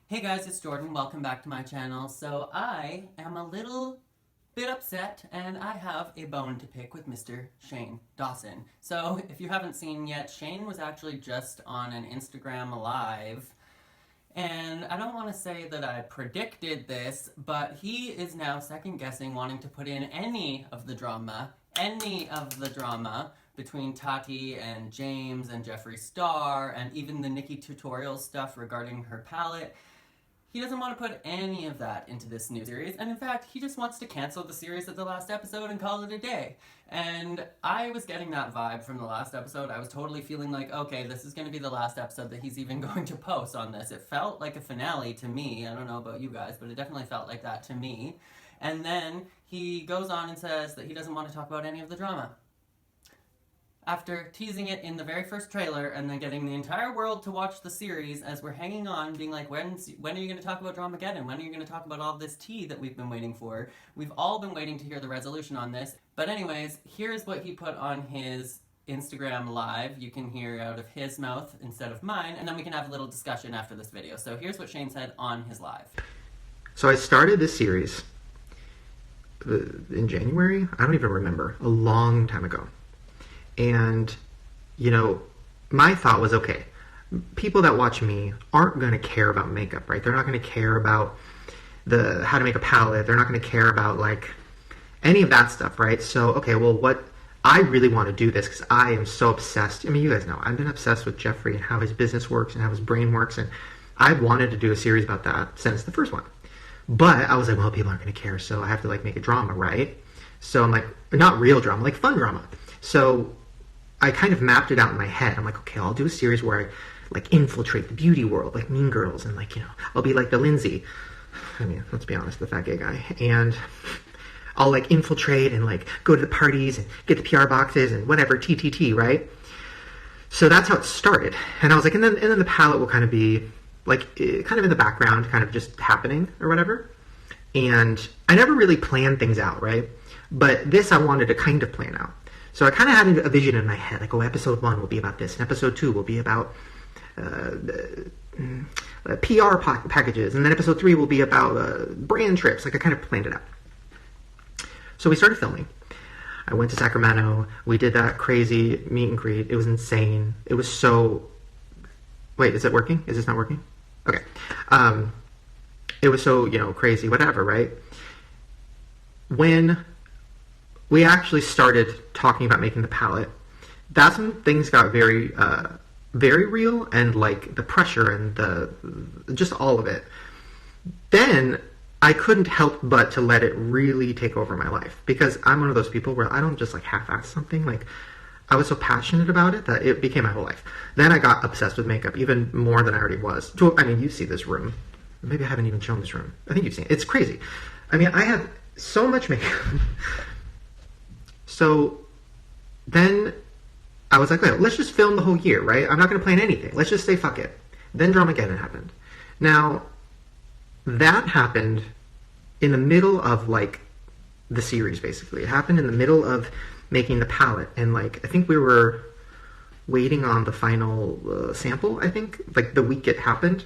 Hey guys, it's Jordan. Welcome back to my channel. So I am a little bit upset and I have a bone to pick with Mr. Shane Dawson. So if you haven't seen yet, Shane was actually just on an Instagram live, and I don't want to say that I predicted this, but he is now second guessing wanting to put in any of the drama between Tati and James and Jeffree Star and even the Nikki tutorial stuff regarding her palette. He doesn't want to put any of that into this new series, and in fact, he just wants to cancel the series at the last episode and call it a day. And I was getting that vibe from the last episode. I was totally feeling like, okay, this is going to be the last episode that he's even going to post on this. It felt like a finale to me. I don't know about you guys, but it definitely felt like that to me. And then he goes on and says that he doesn't want to talk about any of the drama, after teasing it in the very first trailer and then getting the entire world to watch the series as we're hanging on, being like, when are you going to talk about Dramageddon? When are you going to talk about all this tea that we've been waiting for? We've all been waiting to hear the resolution on this. But anyways, here's what he put on his Instagram live. You can hear out of his mouth instead of mine, and then we can have a little discussion after this video. So here's what Shane said on his live. So I started this series in January? I don't even remember. A long time ago. And, you know, my thought was, okay, people that watch me aren't going to care about makeup, right? They're not going to care about how to make a palette. They're not going to care about, like, any of that stuff, right? So, okay, well, what I really want to do this because I am so obsessed. I mean, you guys know, I've been obsessed with Jeffree and how his business works and how his brain works. And I've wanted to do a series about that since the first one. But I was like, well, people aren't going to care, so I have to, like, make a drama, right? So I'm like, not real drama, like fun drama. So I kind of mapped it out in my head. I'm like, okay, I'll do a series where I, like, infiltrate the beauty world, like Mean Girls, and, like, you know, I'll be like the Lindsay. I mean, let's be honest, the fat gay guy. And I'll, like, infiltrate and, like, go to the parties and get the PR boxes and whatever, TTT, right? So that's how it started. And I was like, and then the palette will kind of be, like, kind of in the background, kind of just happening or whatever. And I never really planned things out, right? But this I wanted to kind of plan out. So I kind of had a vision in my head, like, oh, episode 1 will be about this, and episode 2 will be about PR packages, and then episode 3 will be about brand trips. Like, I kind of planned it out. So we started filming. I went to Sacramento. We did that crazy meet and greet. It was insane. It was so... Wait, is it working? Is this not working? Okay. It was so, you know, crazy, whatever, right? When we actually started talking about making the palette, that's when things got very, very real, and, like, the pressure and just all of it. Then I couldn't help but to let it really take over my life, because I'm one of those people where I don't just, like, half-ass something. Like, I was so passionate about it that it became my whole life. Then I got obsessed with makeup, even more than I already was. I mean, you see this room. Maybe I haven't even shown this room. I think you've seen it. It's crazy. I mean, I have so much makeup. So then I was like, okay, let's just film the whole year, right? I'm not going to plan anything. Let's just say fuck it. Then Dramageddon happened. Now, that happened in the middle of, like, the series, basically. It happened in the middle of making the palette. And, like, I think we were waiting on the final sample, I think. Like, the week it happened.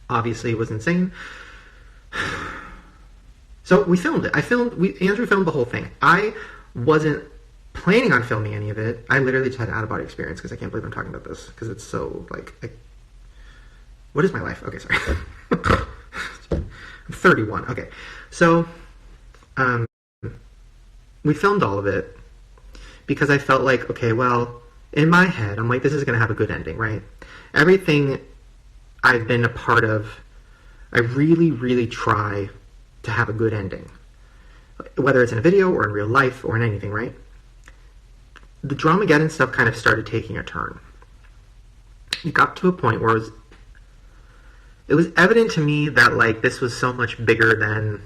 Obviously, it was insane. So we filmed it. Andrew filmed the whole thing. I wasn't planning on filming any of it. I literally just had an out-of-body experience, because I can't believe I'm talking about this, because it's so, like, what is my life? Okay, sorry. I'm 31. Okay. So, we filmed all of it because I felt like, okay, well, in my head, I'm like, this is going to have a good ending, right? Everything I've been a part of, I really, really try to have a good ending. Whether it's in a video or in real life or in anything, right? The Dramageddon stuff kind of started taking a turn. It got to a point where it was evident to me that, like, this was so much bigger than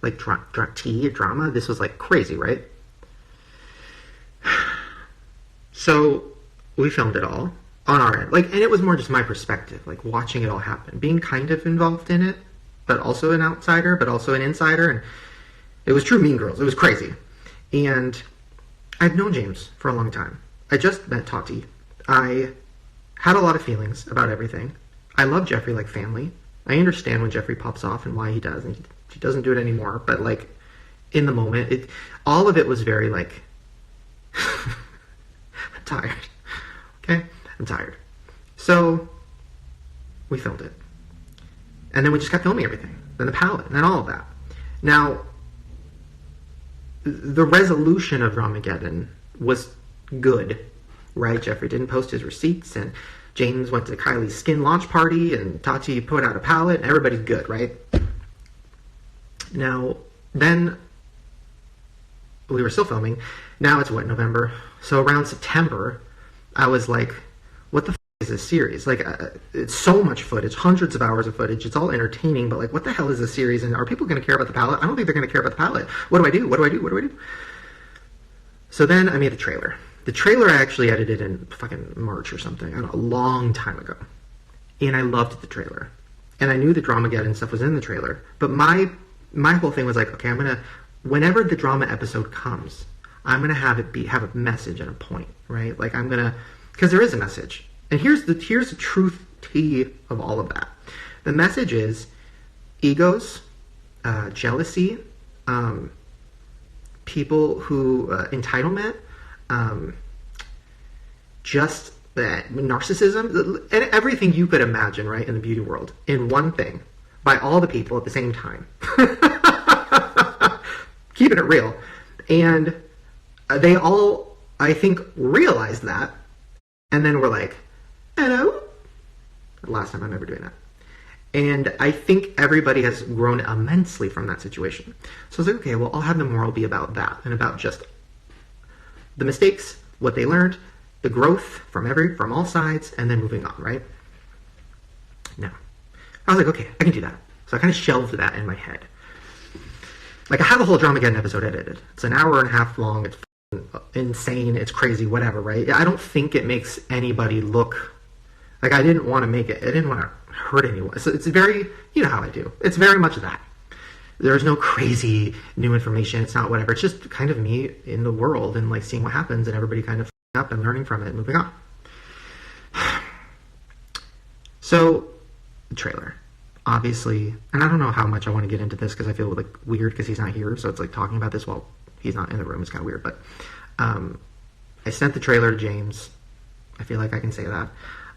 like drama. This was, like, crazy, right? So we filmed it all on our end, like, and it was more just my perspective, like, watching it all happen, being kind of involved in it, but also an outsider, but also an insider. And it was true Mean Girls. It was crazy. And I've known James for a long time. I just met Tati. I had a lot of feelings about everything. I love Jeffree like family. I understand when Jeffree pops off and why he does, and he doesn't do it anymore. But like in the moment, all of it was very like, I'm tired. Okay, I'm tired. So we filmed it, and then we just kept filming everything. Then the palette, and then all of that. Now, the resolution of Dramageddon was good, right? Jeffree didn't post his receipts, and James went to Kylie's skin launch party, and Tati put out a palette, and everybody's good, right? Now, then we were still filming. Now it's what, November? So around September, I was like, what the f*** is this series? Like, it's so much footage, hundreds of hours of footage. It's all entertaining, but like, what the hell is this series? And are people going to care about the palette? I don't think they're going to care about the palette. What do I do? What do I do? What do I do? So then I made the trailer. The trailer I actually edited in fucking March or something, I don't know, a long time ago. And I loved the trailer. And I knew the Dramageddon stuff was in the trailer. But my whole thing was like, okay, I'm going to, whenever the drama episode comes, I'm going to have it have a message and a point, right? Like I'm going to, because there is a message. And here's the truth tea of all of that. The message is egos, jealousy, people who, entitlement, just narcissism, and everything you could imagine, right, in the beauty world, in one thing, by all the people at the same time. Keeping it real. And they all, I think, realized that, and then were like, hello? Last time I'm ever doing that. And I think everybody has grown immensely from that situation. So I was like, okay, well, I'll have the moral be about that, and about just the mistakes, what they learned, the growth from all sides, and then moving on, right? Now, I was like, okay, I can do that. So I kind of shelved that in my head. Like, I have a whole Dramageddon episode edited. It's an hour and a half long. It's insane. It's crazy, whatever, right? I don't think it makes anybody look like, I didn't want to make it. I didn't want to hurt anyone. So it's very, you know how I do. It's very much that. There's no crazy new information. It's not whatever. It's just kind of me in the world and like seeing what happens and everybody kind of up and learning from it and moving on. So, the trailer. Obviously, and I don't know how much I want to get into this because I feel like weird because he's not here. So it's like talking about this while he's not in the room is kind of weird. But I sent the trailer to James. I feel like I can say that.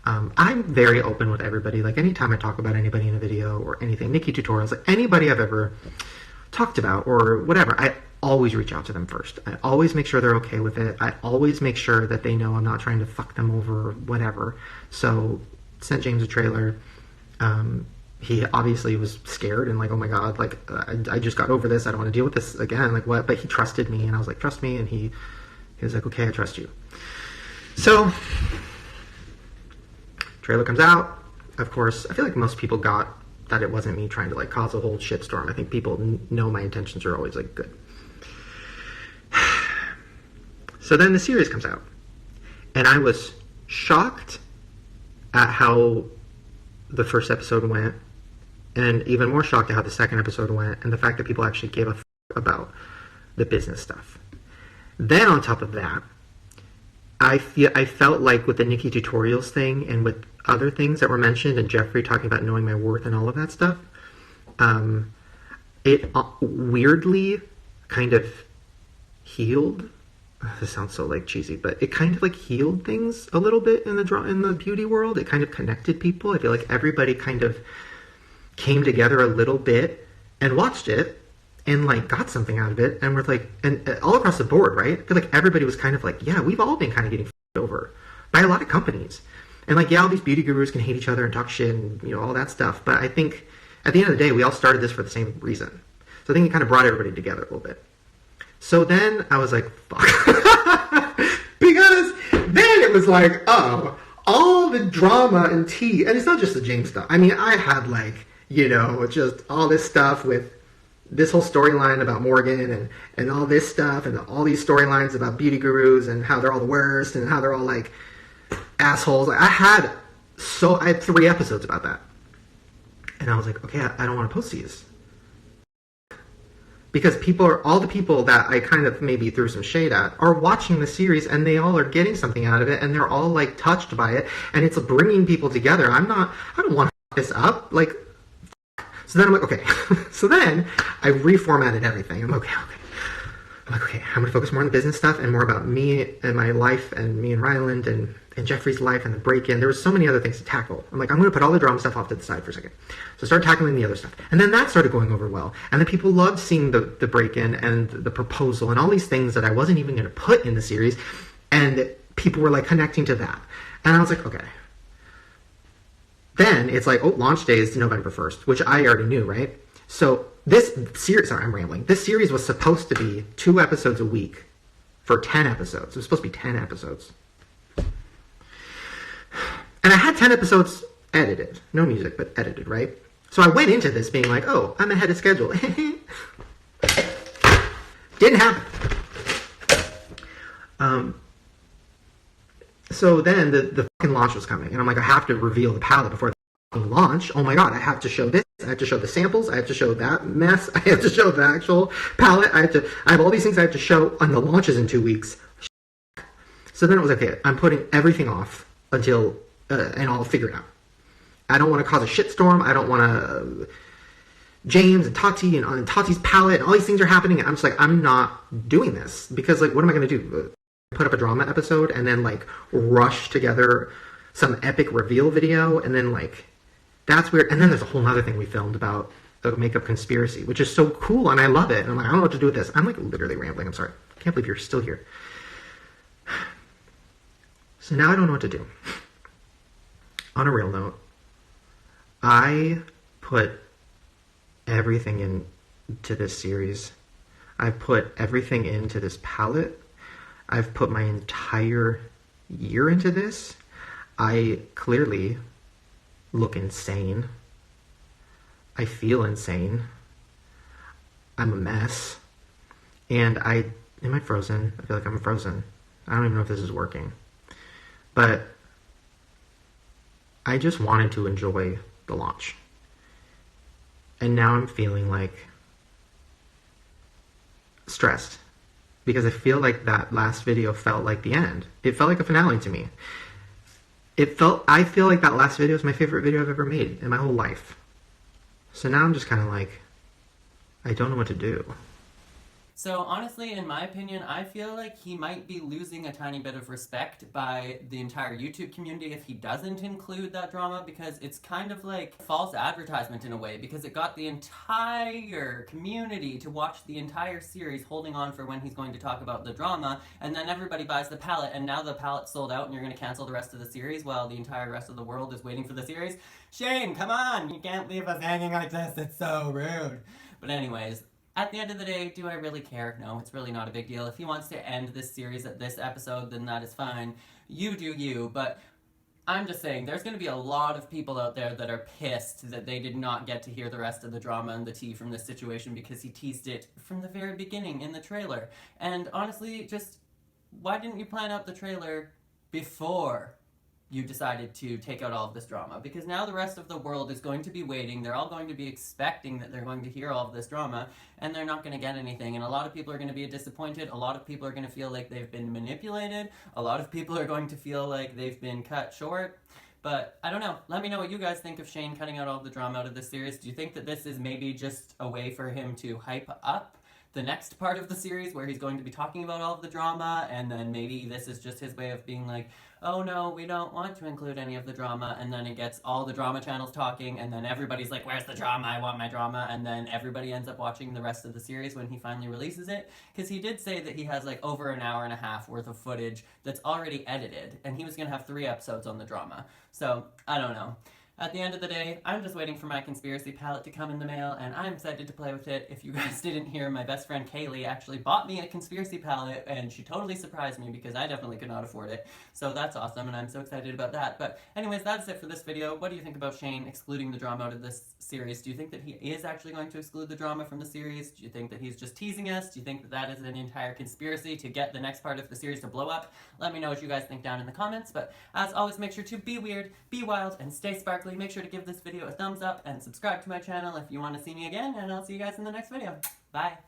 I'm very open with everybody. Like anytime I talk about anybody in a video or anything, Nikki tutorials, like anybody I've ever talked about or whatever, I always reach out to them first. I always make sure they're okay with it. I always make sure that they know I'm not trying to fuck them over or whatever. So sent James a trailer. He obviously was scared and like, oh my God, like I just got over this. I don't want to deal with this again. Like what? But he trusted me and I was like, trust me. And he was like, okay, I trust you. So trailer comes out. Of course, I feel like most people got that it wasn't me trying to like cause a whole shitstorm. I think people know my intentions are always like good. So then the series comes out. And I was shocked at how the first episode went, and even more shocked at how the second episode went, and the fact that people actually gave a f*** about the business stuff. Then on top of that, I felt like with the Nikki tutorials thing and with other things that were mentioned, and Jeffree talking about knowing my worth and all of that stuff, it weirdly kind of healed. This sounds so like cheesy, but it kind of like healed things a little bit in the beauty world. It kind of connected people. I feel like everybody kind of came together a little bit and watched it and like got something out of it, and we're like, and all across the board, right? I feel like everybody was kind of like, yeah, we've all been kind of getting f***ed over by a lot of companies, and like, yeah, all these beauty gurus can hate each other and talk shit and you know all that stuff, but I think at the end of the day, we all started this for the same reason. So I think it kind of brought everybody together a little bit. So then I was like, fuck. Because then it was like, oh, all the drama and tea, and it's not just the James stuff. I mean, I had like, you know, just all this stuff with this whole storyline about Morgan and all this stuff and all these storylines about beauty gurus and how they're all the worst and how they're all like assholes. Like, I had 3 episodes about that. And I was like, okay, I don't want to post these. because all the people that I kind of maybe threw some shade at are watching the series, and they all are getting something out of it, and they're all like touched by it, and it's bringing people together. I don't want to f this up. Like, so then I'm like, okay. So then I reformatted everything. I'm like, okay, I'm gonna focus more on the business stuff and more about me and my life and me and Ryland and Jeffree's life and the break-in. There was so many other things to tackle. I'm like, I'm gonna put all the drama stuff off to the side for a second. So start tackling the other stuff. And then that started going over well. And then people loved seeing the break-in and the proposal and all these things that I wasn't even gonna put in the series. And people were like connecting to that. And I was like, okay. Then it's like, oh, launch day is November 1st, which I already knew, right? So this series, sorry, I'm rambling. This series was supposed to be 2 episodes a week for 10 episodes. It was supposed to be 10 episodes. And I had 10 episodes edited. No music, but edited, right? So I went into this being like, oh, I'm ahead of schedule. Didn't happen. So then the fucking launch was coming. And I'm like, I have to reveal the palette before the launch. Oh my god, I have to show this. I have to show the samples. I have to show that mess. I have to show the actual palette. I have all these things I have to show on the launches in 2 weeks. So then it was okay. I'm putting everything off until, and I'll figure it out. I don't want to cause a shitstorm. I don't want to, James and Tati and Tati's palette and all these things are happening. And I'm just like, I'm not doing this because like, what am I going to do? Put up a drama episode and then like rush together some epic reveal video and then like, that's weird. And then there's a whole other thing we filmed about a makeup conspiracy, which is so cool and I love it. And I'm like, I don't know what to do with this. I'm like literally rambling. I'm sorry. I can't believe you're still here. So now I don't know what to do. On a real note, I put everything into this series. I put everything into this palette. I've put my entire year into this. I clearly look insane. I feel insane. I'm a mess. And am I frozen? I feel like I'm frozen. I don't even know if this is working. But I just wanted to enjoy the launch. And now I'm feeling like stressed because I feel like that last video felt like the end. It felt like a finale to me. I feel like that last video is my favorite video I've ever made in my whole life. So now I'm just kind of like, I don't know what to do. So honestly, in my opinion, I feel like he might be losing a tiny bit of respect by the entire YouTube community if he doesn't include that drama, because it's kind of like false advertisement in a way, because it got the entire community to watch the entire series holding on for when he's going to talk about the drama, and then everybody buys the palette, and now the palette's sold out and you're going to cancel the rest of the series while the entire rest of the world is waiting for the series. Shane, come on! You can't leave us hanging like this, it's so rude. But anyways, at the end of the day, do I really care? No, it's really not a big deal. If he wants to end this series at this episode, then that is fine. You do you, but I'm just saying, there's going to be a lot of people out there that are pissed that they did not get to hear the rest of the drama and the tea from this situation because he teased it from the very beginning in the trailer. And honestly, just, why didn't you plan out the trailer before you decided to take out all of this drama? Because now the rest of the world is going to be waiting. They're all going to be expecting that they're going to hear all of this drama, and they're not going to get anything. And a lot of people are going to be disappointed. A lot of people are going to feel like they've been manipulated. A lot of people are going to feel like they've been cut short. But I don't know. Let me know what you guys think of Shane cutting out all the drama out of this series. Do you think that this is maybe just a way for him to hype up the next part of the series where he's going to be talking about all of the drama, and then maybe this is just his way of being like, oh no, we don't want to include any of the drama, and then it gets all the drama channels talking, and then everybody's like, where's the drama? I want my drama. And then everybody ends up watching the rest of the series when he finally releases it, because he did say that he has like over an hour and a half worth of footage that's already edited, and he was going to have 3 episodes on the drama. So I don't know. At the end of the day, I'm just waiting for my conspiracy palette to come in the mail, and I'm excited to play with it. If you guys didn't hear, my best friend Kaylee actually bought me a conspiracy palette, and she totally surprised me because I definitely could not afford it. So that's awesome, and I'm so excited about that. But anyways, that's it for this video. What do you think about Shane excluding the drama out of this series? Do you think that he is actually going to exclude the drama from the series? Do you think that he's just teasing us? Do you think that that is an entire conspiracy to get the next part of the series to blow up? Let me know what you guys think down in the comments. But as always, make sure to be weird, be wild, and stay sparkly. Make sure to give this video a thumbs up and subscribe to my channel if you want to see me again, and I'll see you guys in the next video. Bye!